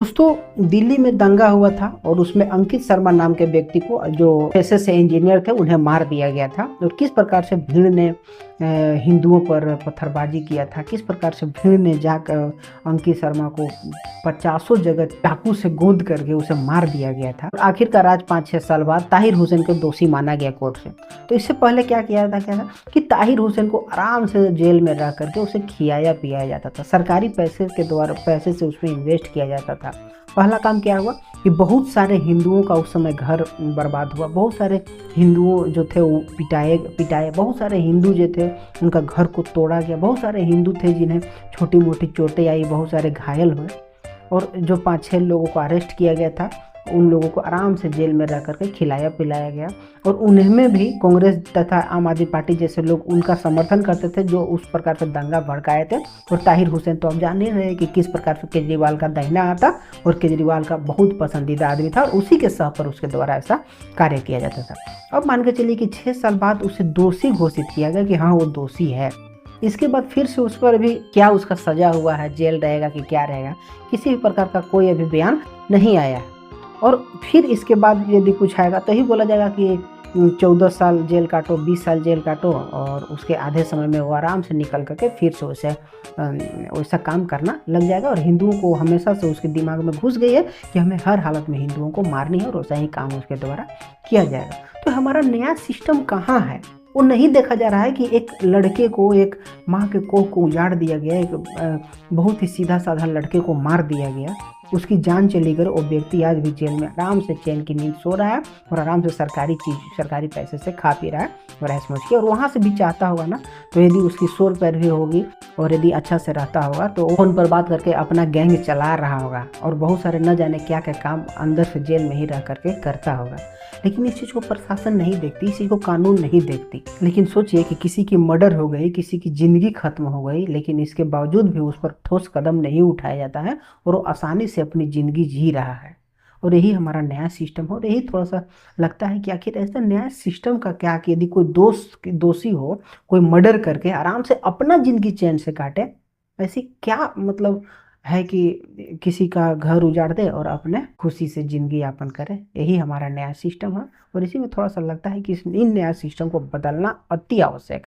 दोस्तों, दिल्ली में दंगा हुआ था और उसमें अंकित शर्मा नाम के व्यक्ति को, जो पेशे से इंजीनियर थे, उन्हें मार दिया गया था। और किस प्रकार से भीड़ ने हिंदुओं पर पत्थरबाजी किया था, किस प्रकार से भीड़ ने जाकर अंकित शर्मा को 50 जगह चाकू से गोद करके उसे मार दिया गया था। और आखिरकार आज 5-6 साल बाद ताहिर हुसैन को दोषी माना गया कोर्ट से। तो इससे पहले क्या किया था कि ताहिर हुसैन को आराम से जेल में रह करके उसे खिलाया पिलाया जाता था, सरकारी पैसे के द्वारा पैसे से उसमें इन्वेस्ट किया जाता था। पहला काम क्या हुआ कि बहुत सारे हिंदुओं का उस समय घर बर्बाद हुआ, बहुत सारे हिंदुओं जो थे वो पिटाए, बहुत सारे हिंदू जो थे उनका घर को तोड़ा गया, बहुत सारे हिंदू थे जिन्हें छोटी मोटी चोटें आई, बहुत सारे घायल हुए। और जो 5-6 लोगों को अरेस्ट किया गया था, उन लोगों को आराम से जेल में रह करके खिलाया पिलाया गया। और उनमें भी कांग्रेस तथा आम आदमी पार्टी जैसे लोग उनका समर्थन करते थे, जो उस प्रकार से दंगा भड़काए थे। और ताहिर हुसैन तो हम जान ही रहे कि किस प्रकार से केजरीवाल का दाहिना हाथ था और केजरीवाल का बहुत पसंदीदा आदमी था, और उसी के सह पर उसके द्वारा ऐसा कार्य किया जाता था। अब मान के चलिए कि 6 साल बाद उसे दोषी घोषित किया गया कि हाँ, वो दोषी है। इसके बाद फिर से उस पर भी क्या उसका सजा हुआ है, जेल रहेगा कि क्या रहेगा, किसी भी प्रकार का कोई अभी बयान नहीं आया। और फिर इसके बाद यदि कुछ आएगा तो ही बोला जाएगा कि 14 साल जेल काटो, 20 साल जेल काटो, और उसके आधे समय में वो आराम से निकल करके फिर से उसे वैसा काम करना लग जाएगा। और हिंदुओं को हमेशा से उसके दिमाग में घुस गई है कि हमें हर हालत में हिंदुओं को मारनी है, और वैसा ही काम उसके द्वारा किया जाएगा। तो हमारा नया सिस्टम कहाँ है, वो नहीं देखा जा रहा है कि एक लड़के को, एक माँ के कोख को उजाड़ दिया गया, एक बहुत ही सीधा साधा लड़के को मार दिया गया, उसकी जान चली गई। वो व्यक्ति आज भी जेल में आराम से चैन की नींद सो रहा है और आराम से सरकारी पैसे से खा पी रहा है और ऐश मौज की। और वहाँ से भी चाहता होगा ना, तो यदि उसकी 100 रुपये भी होगी और यदि अच्छा से रहता होगा तो फोन पर बात करके अपना गैंग चला रहा होगा, और बहुत सारे न जाने क्या क्या काम अंदर से जेल में ही रह करके करता होगा। लेकिन इस चीज़ को प्रशासन नहीं देखती, इस चीज़ को कानून नहीं देखती। लेकिन सोचिए कि किसी की मर्डर हो गई, किसी की ज़िंदगी खत्म हो गई, लेकिन इसके बावजूद भी उस पर ठोस कदम नहीं उठाया जाता है और वो आसानी से अपनी ज़िंदगी जी रहा है। और यही हमारा नया सिस्टम हो। और यही थोड़ा सा लगता है कि आखिर ऐसा नया सिस्टम का क्या, कि यदि कोई दोषी हो, कोई मर्डर करके आराम से अपना ज़िंदगी चैन से काटे, ऐसी क्या मतलब है कि किसी का घर उजाड़ दे और अपने खुशी से जिंदगी यापन करे। यही हमारा नया सिस्टम है, और इसी में थोड़ा सा लगता है कि इन नया सिस्टम को बदलना अति आवश्यक है।